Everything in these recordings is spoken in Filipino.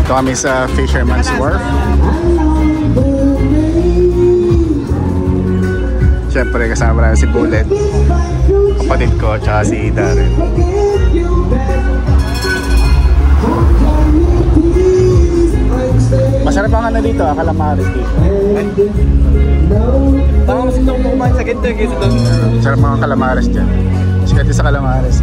Dito kami sa Fisherman's Wharf. Siyempre kasama namin si Bullet, kapatid ko, tsaka si Darren. Masarap ang ano dito, calamares dito. Baka mas gusto kong kumain sa ganito kaysa doon. Masarap mga calamares dyan. Sikat sa calamares.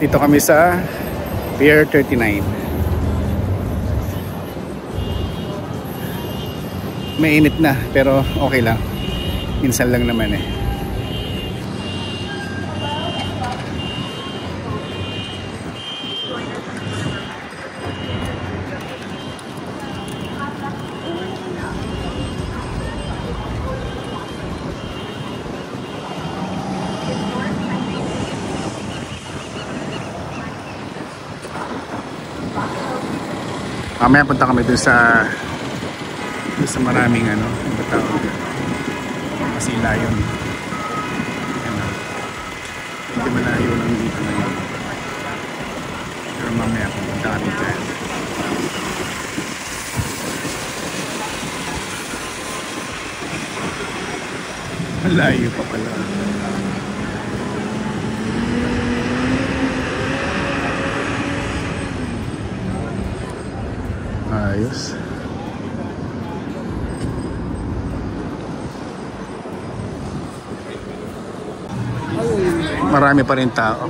Dito kami sa Pier 39. Mainit na pero okay lang. Minsan lang naman eh. Mamaya punta kami dun sa maraming ano, tawag Masila yun. Ano, hindi malayo lang dito ngayon. Pero mamaya punta kami dyan. Malayo pa pala. Ayos. Marami pa rin tao.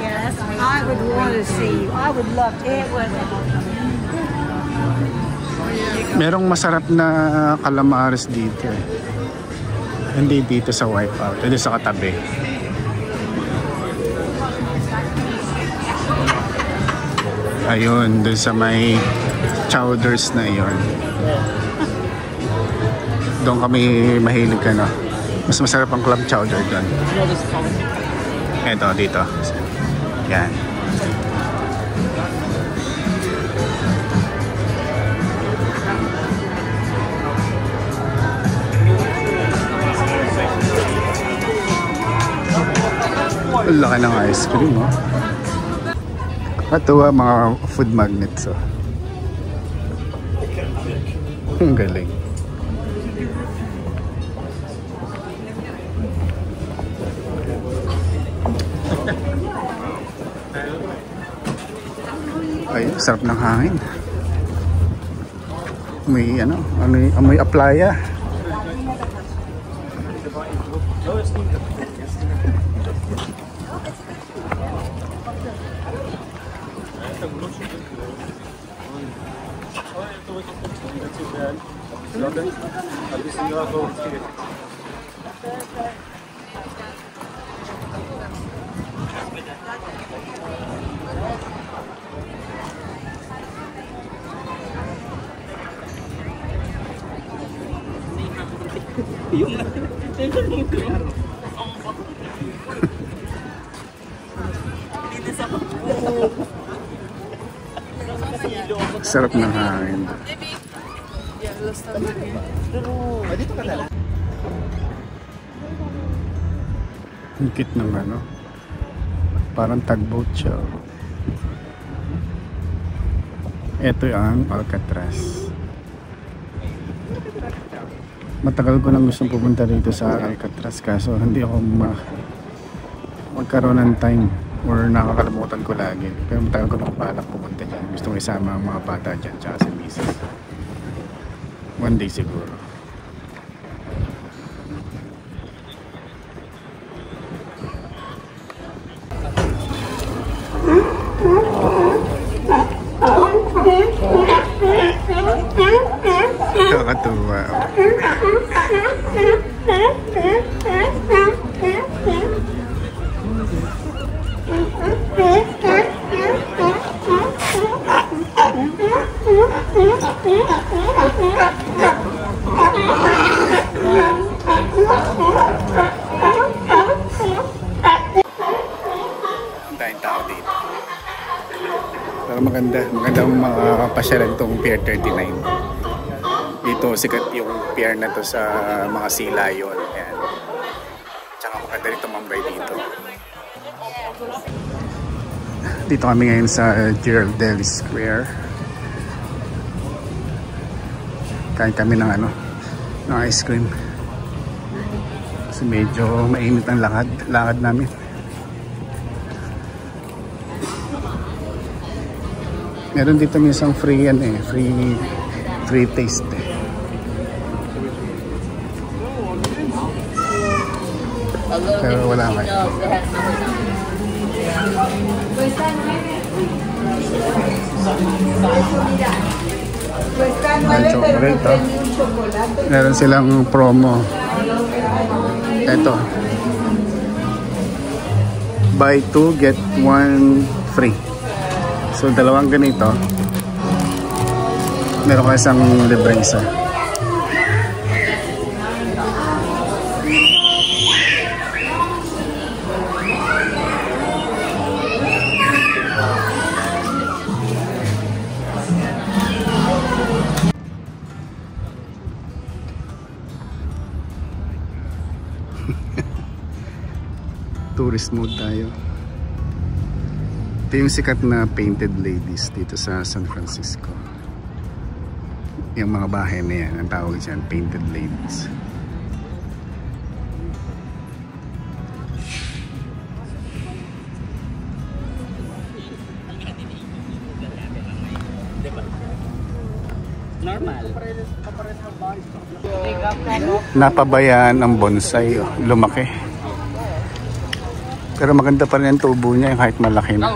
Yes, I would want to see you. I would love to. It was. Merong masarap na calamares dito eh. Hindi dito sa Wipeout, dito sa katabi. Ayun, dun sa may chowders na iyon. Doon kami mahilig ka, no? Mas masarap ang club chowder doon. Eto, dito. Yan. Ang laki ng ice cream, oh. Katuwa mga food magnets, oh. Ang galing. Ay, sarap ng hangin. May ano, may aplaya. Sarap ng hangin. Ang cute ng ano, parang tugboat siya. Ito ang Alcatraz. Matagal ko nang gustong pupunta dito sa Alcatraz, kaso hindi ako magkaroon ng time or nakakalimutan ko lagi. Pero matagal ko nang balak pupunta dyan. Gusto ko isama ang mga bata dyan tsaka si Mrs. One day siguro. Nakakatuwa. magandang pasyalan tong Pier 39. Dito sikat yung pier na to sa mga sea lion. Ayan. Tsaka maganda rin tumambay dito. Dito kami ngayon sa Girardelli Square. Kain kami ng ng ice cream. Kasi medyo mainit ang lakad namin. Meron dito minsan free free taste Pero wala nga. Chocolate, meron silang promo. Ito. Buy 2 get 1 free. So dalawang ganito, meron ka isang libreng isa. Tourist mode tayo. Ito yung sikat na painted ladies dito sa San Francisco. Yung mga bahay na yan, ang tawag dyan, painted ladies. Napabayaan ang bonsai, lumaki. Pero maganda pa rin ang tubo niya kahit malaki na.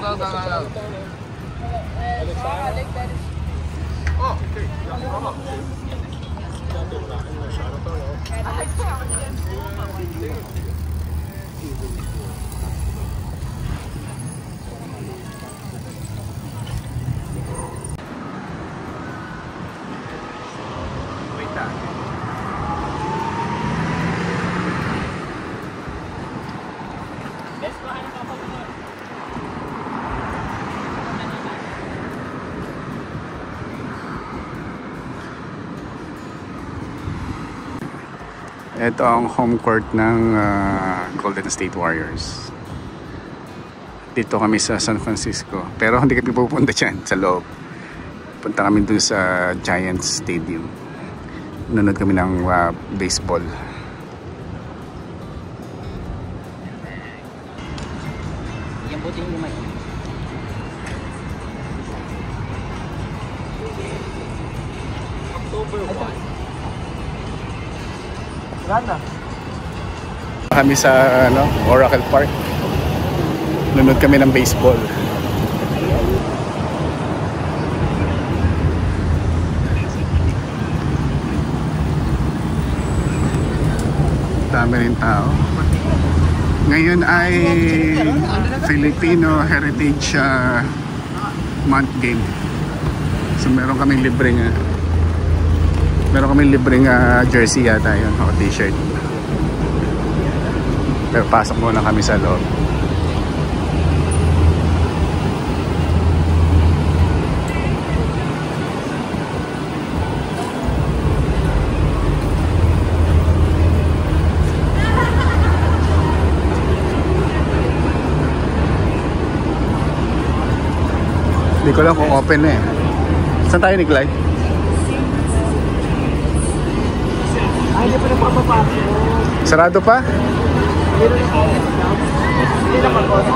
Ito ang home court ng Golden State Warriors. Dito kami sa San Francisco. Pero hindi kami pupunta dyan sa loob. Punta kami dun sa Giants Stadium. Nanonood kami ng baseball. Yung buting lumay. October 1. Kami sa Oracle Park. Nanonood kami ng baseball. Dami rin tao. Ngayon ay Filipino Heritage Month game. So meron kaming libreng jersey yata yun, o t-shirt. Pero pasok muna kami sa loob. Hindi ko lang kung open na eh. Saan tayo, Niklay? Ay, hindi pa napapapasok. Sarado pa? Hindi na pag-order.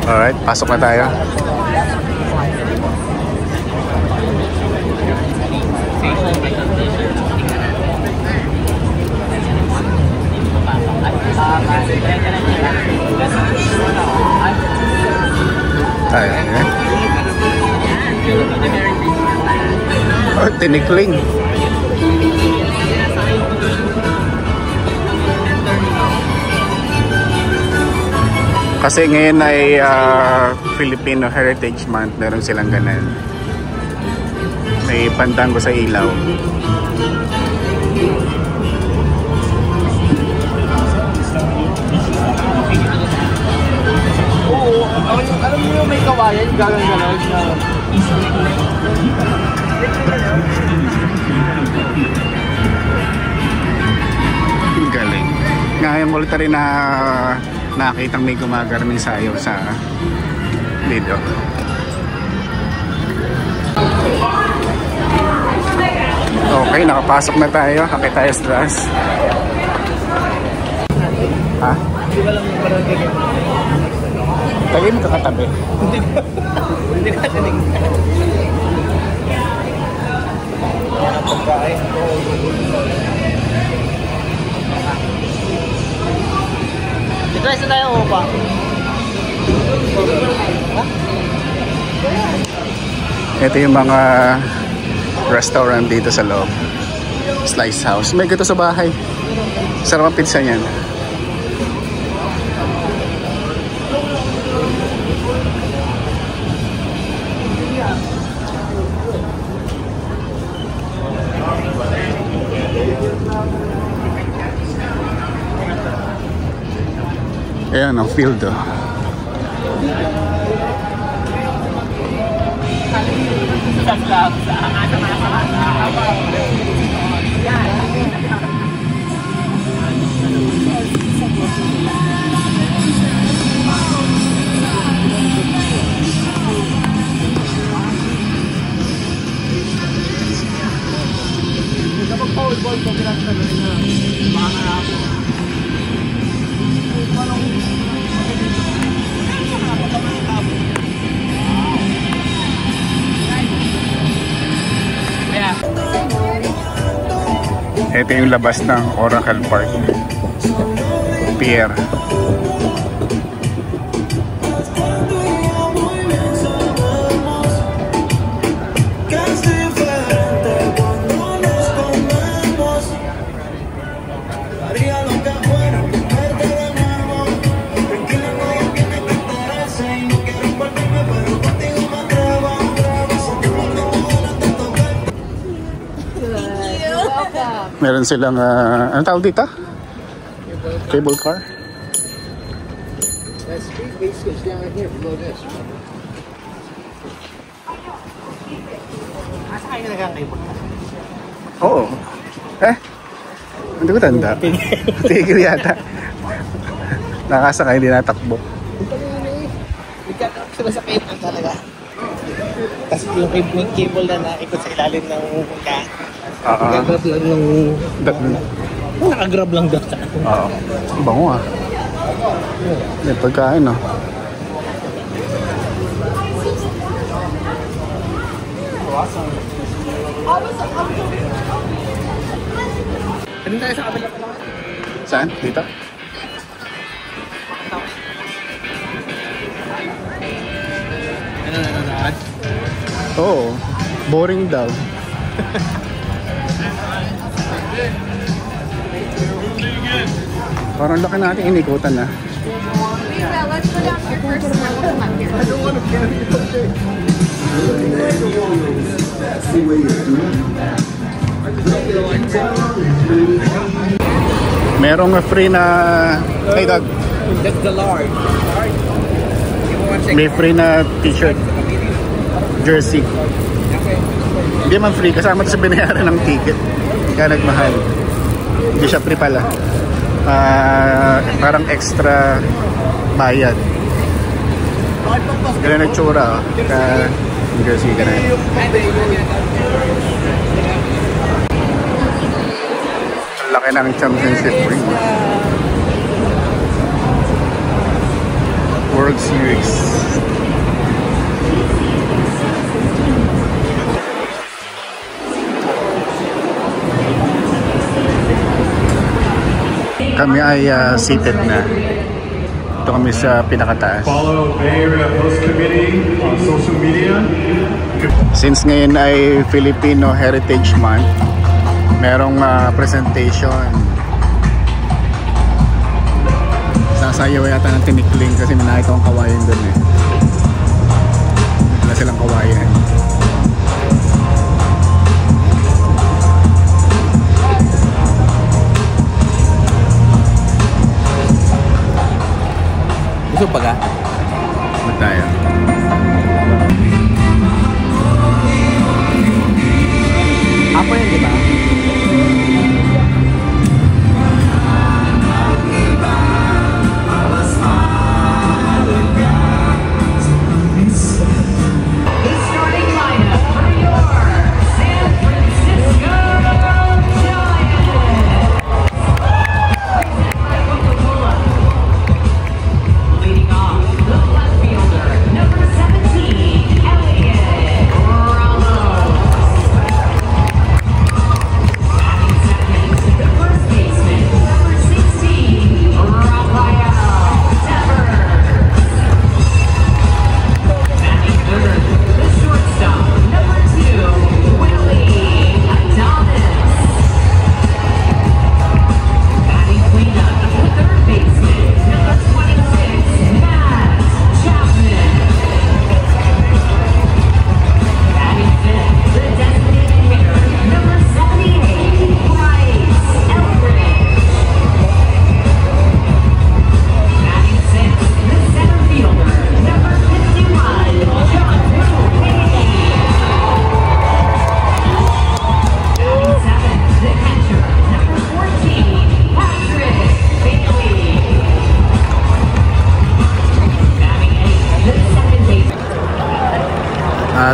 Alright, pasok na tayo. Tayo, eh? Oh, tinikling. Kasi ngayon ay Filipino Heritage Month, meron silang ganun. May pandango sa ilaw. Oo, alam mo yung may kawayan, galang-galang na... Galing. Ngayon ulit rin na nakitang may gumagarmin sayo sa video. Okay, nakapasok na tayo. Akit tayo sa taas. Ha? Tayo mo kakatabi. Hindi ka tanig. Yan ang pagkain. Dito isa tayo upa. Ito yung mga restaurant dito sa loob. Slice house. May gito sa bahay. Sarap ang pizza niyan. Ayan ang field oh. Ito yung labas ng Oracle Park Pier. Meron silang, anong tawag dito? Cable car? That's street base switch down right here below this. Asa kayo nagkakaiba? Oo. Hindi ko tanda. Tigil yata. Nakasakay, hindi natakbo. Nagkakaroon sila sa cable talaga. Tapos yung cable na nakikot sa ilalim ng mukha. Nakagrab lang ng... Nakagrab lang daw sa akin. Oo. Bango ah. May pagkain oh. Ano tayo sa kabila pa lang? Saan? Dito? Ano nanonood? Oo. Boring daw. Parang laki natin inikutan na. Yeah, let's go down here first and then we'll come up here. I don't want to carry it all day. Merong free na... Hey dog. That's the large. May free na t-shirt. Jersey. Hindi man free. Kasama sa binayaran ng ticket. Kaya nagmahal. Hindi siya free pala. Parang extra bayad. Ganun ang tsura. Jersey ka na. Laki ng championship ring. World Series. Kami ay seated na. Ito kami sa pinakataas. Follow Bay Area Host Committee on social media. Since ngayon ay Filipino Heritage Month, merong presentation Sasayaw yata ng tinikling kasi may nakita akong kawayan doon eh. Wala silang kawayan. Gusto pa ka? Ba't tayo? Apo yun, di ba?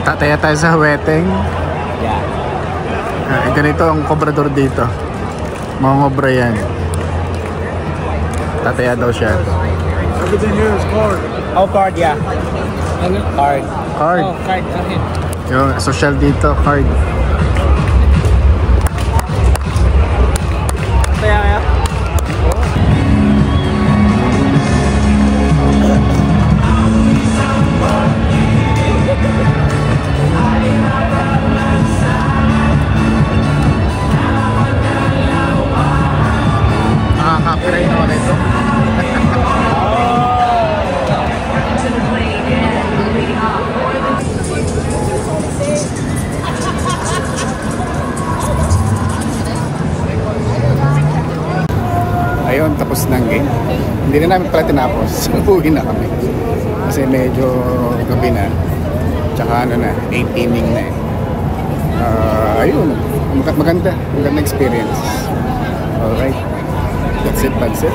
Tataya tayo sa Huweteng. Ganito ang kobrador dito. Mangobra yan. Tataya daw siya. Everything here is card. Oh, card, yeah. Card. Card. Oh, card. Okay. Yung social dito, card. Kaya. Copyright naman ito. Ayun, tapos na ang game. Hindi na namin pala tinapos. Uwi na kami. Kasi medyo gabi na. Tsaka ano na, 8 inning na eh. Ayun, maganda experience. Alright. That's it.